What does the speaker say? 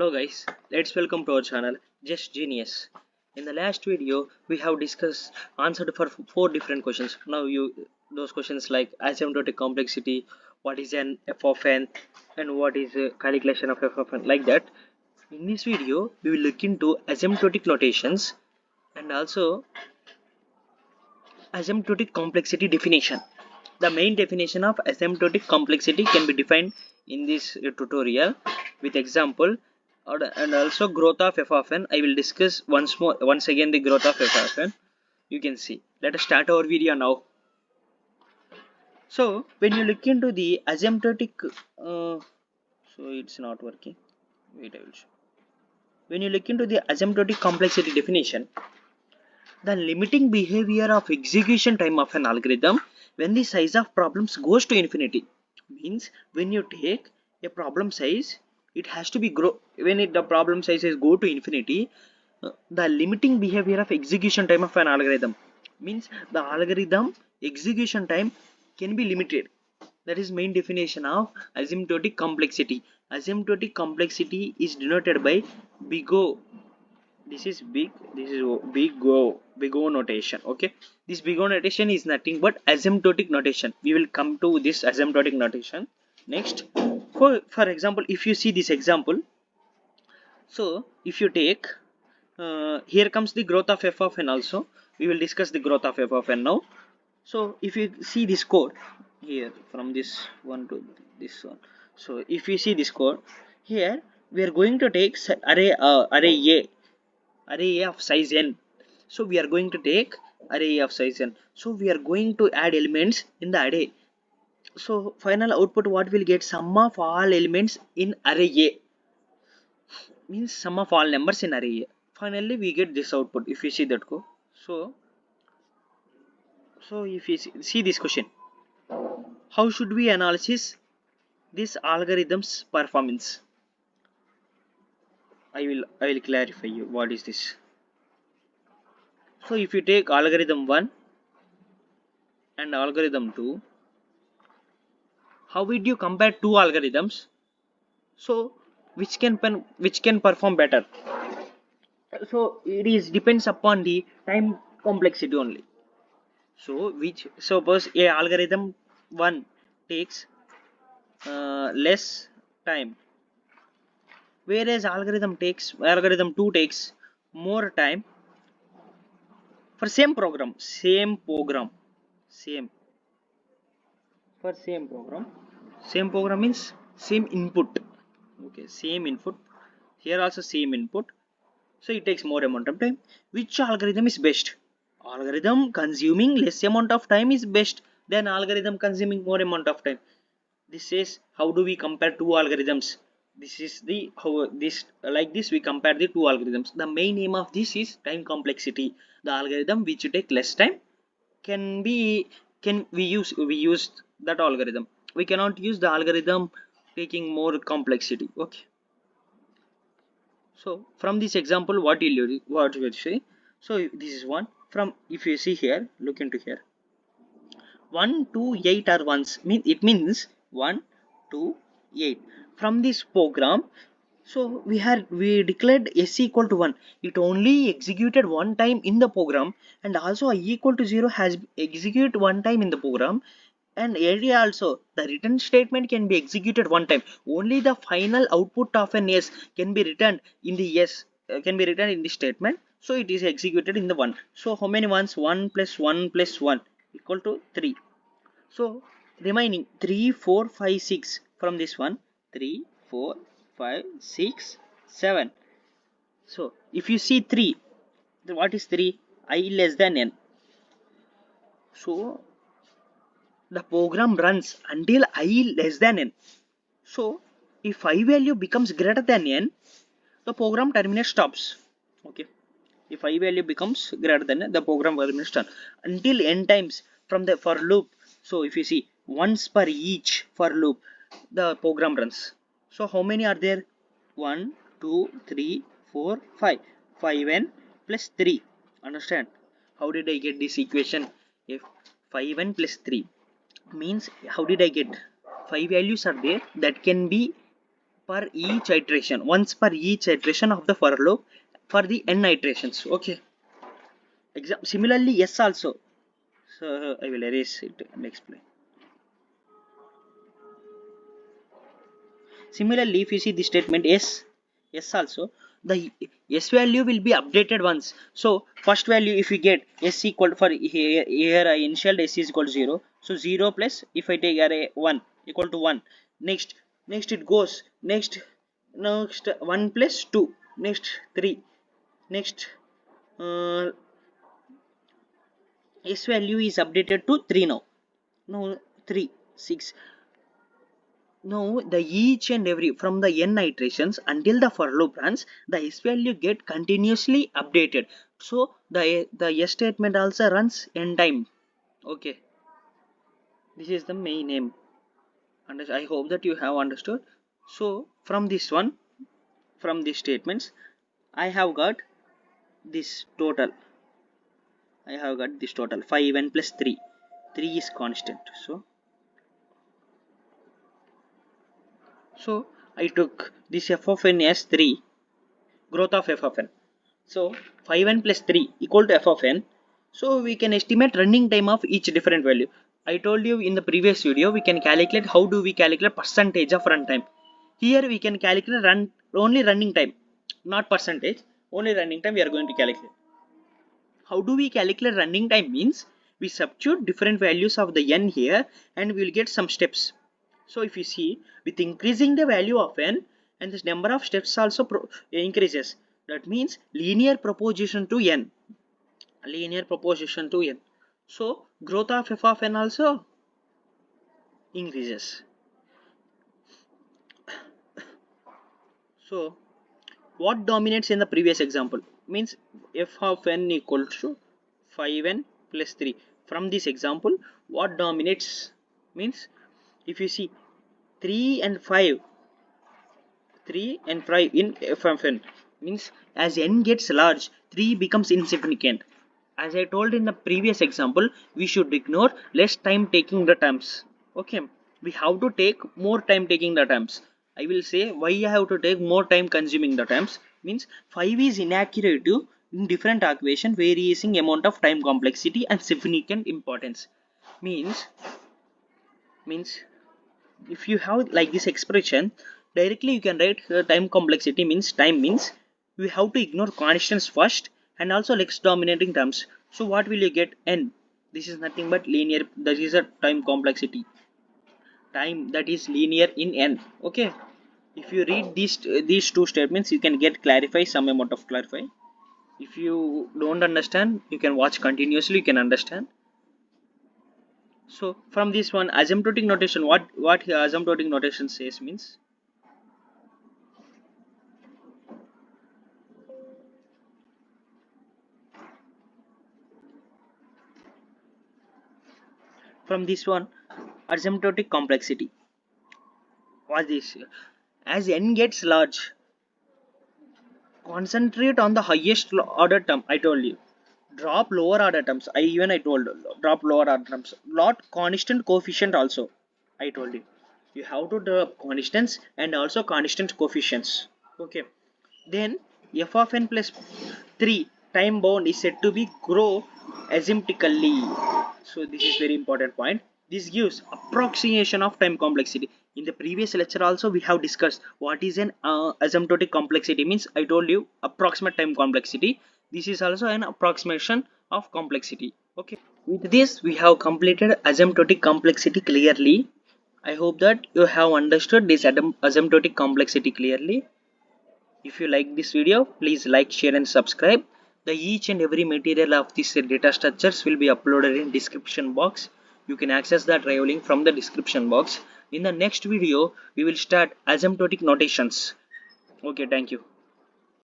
Hello guys, let's welcome to our channel Just Genius. In the last video we have discussed answered for four different questions. Now those questions like asymptotic complexity, what is an f of n, and what is a calculation of f of n, like that. In this video we will look into asymptotic notations and also asymptotic complexity definition. The main definition of asymptotic complexity can be defined in this tutorial with example and also growth of f of n. I will discuss once again the growth of f of n. You can see. Let us start our video now. So when you look into the asymptotic, so it's not working. Wait, I will show. When you look into the asymptotic complexity definition, the limiting behavior of execution time of an algorithm when the size of problems goes to infinity means when you take a problem size, it has to be grow when the problem size is go to infinity. The limiting behavior of execution time of an algorithm means the algorithm execution time can be limited. That is main definition of asymptotic complexity. Asymptotic complexity is denoted by big O. This is big O notation. Okay, this big O notation is nothing but asymptotic notation. We will come to this asymptotic notation next. For example, if you see this example, so if you take here comes the growth of f of n. Also we will discuss the growth of f of n now. So if you see this code here from this one to this one, so if you see this code here, we are going to take array A of size n. So we are going to take array A of size n. So we are going to add elements in the array. So final output what will get, sum of all elements in array A, means sum of all numbers in array A. Finally we get this output if you see that code. So if you see this question, how should we analyze this algorithm's performance? I will clarify you what is this. So if you take algorithm 1 and algorithm 2, how would you compare two algorithms? So which can perform better? So it is depends upon the time complexity only. So suppose a algorithm 1 takes less time, whereas algorithm 2 takes more time for same program same program means same input. Okay, same input, here also same input, so it takes more amount of time. Which algorithm is best? Algorithm consuming less amount of time is best than algorithm consuming more amount of time. This is how do we compare two algorithms. This is the how this like this we compare the two algorithms. The main aim of this is time complexity. The algorithm which take less time can we use that algorithm. We cannot use the algorithm taking more complexity. Okay, so from this example what will say, so this is one from, if you see here, look into here, 1 2 8 are ones, means 1 2 8 from this program. So we declared s equal to 1, it only executed one time in the program, and also I equal to 0 has executed one time in the program, and area also the return statement can be executed one time. Only the final output of an s can be returned in the can be written in the statement, so it is executed in the one. So how many ones? 1 plus 1 plus 1 equal to 3. So remaining 3 4 5 6 from this one, 3 4 5 6 7. So if you see 3, what is 3? I less than n. So the program runs until I less than n. So if I value becomes greater than n, the program terminates, stops. Okay, if I value becomes greater than n, the program terminates until n times from the for loop. So if you see once per each for loop the program runs. So how many are there? 1 2 3 4 5 5n plus 3. Understand how did I get this equation? If 5n plus 3 means, how did I get 5 values are there that can be for each iteration, once per each iteration of the for loop for the n iterations. Okay. Similarly, yes also. So I will erase it and explain. Similarly, if you see the statement yes also, the s value will be updated once. So first value, if we get s equal for here initial s is equal to 0, so 0 plus if I take array 1 equal to 1. Next it goes next 1 plus 2, next 3, next uh, s value is updated to 3 now. No, 3 6. Now the each and every from the n iterations until the for loop runs, the s value get continuously updated. So the s statement also runs n time. Okay, this is the main aim, and I hope that you have understood. So from this one, from these statements, I have got this total. I have got this total 5n plus 3. 3 is constant. So I took this f of n as 3, growth of f of n. So 5n plus 3 equal to f of n. So we can estimate running time of each different value. I told you in the previous video we can calculate how do we calculate percentage of runtime. Here we can calculate only running time, not percentage, only running time we are going to calculate. How do we calculate running time means we substitute different values of the n here and we will get some steps. So if you see, with increasing the value of n and this number of steps also increases, that means linear proposition to n, so growth of f of n also increases. So what dominates in the previous example means f of n equals to 5n plus 3. From this example, what dominates means if you see 3 and 5 in f of n means as n gets large, 3 becomes insignificant. As I told in the previous example, we should ignore less time taking the terms. Okay, we have to take more time taking the terms. I will say why I have to take more time consuming the terms means 5 is inaccurate in different equation varying amount of time complexity and significant importance. Means if you have like this expression directly, you can write time complexity means we have to ignore constants first and also less dominating terms. So what will you get? N. This is nothing but linear, that is a time complexity, time that is linear in n. Okay, if you read these two statements you can get clarify some amount of clarify. If you don't understand you can watch continuously, you can understand. So from this one asymptotic notation, what asymptotic notation says means from this one asymptotic complexity, what is as n gets large, concentrate on the highest order term. I told you drop lower order terms. I told drop lower order terms, not constant coefficient also. I told you have to drop constants and also constant coefficients. Okay, then f of n plus 3 time bound is said to be grow asymptotically. So this is very important point. This gives approximation of time complexity. In the previous lecture also we have discussed what is an asymptotic complexity means. I told you approximate time complexity. This is also an approximation of complexity. Okay, with this we have completed asymptotic complexity clearly. I hope that you have understood this asymptotic complexity clearly. If you like this video, please like, share and subscribe. The each and every material of this data structures will be uploaded in description box. You can access that drive link from the description box. In the next video, we will start asymptotic notations. Okay, thank you.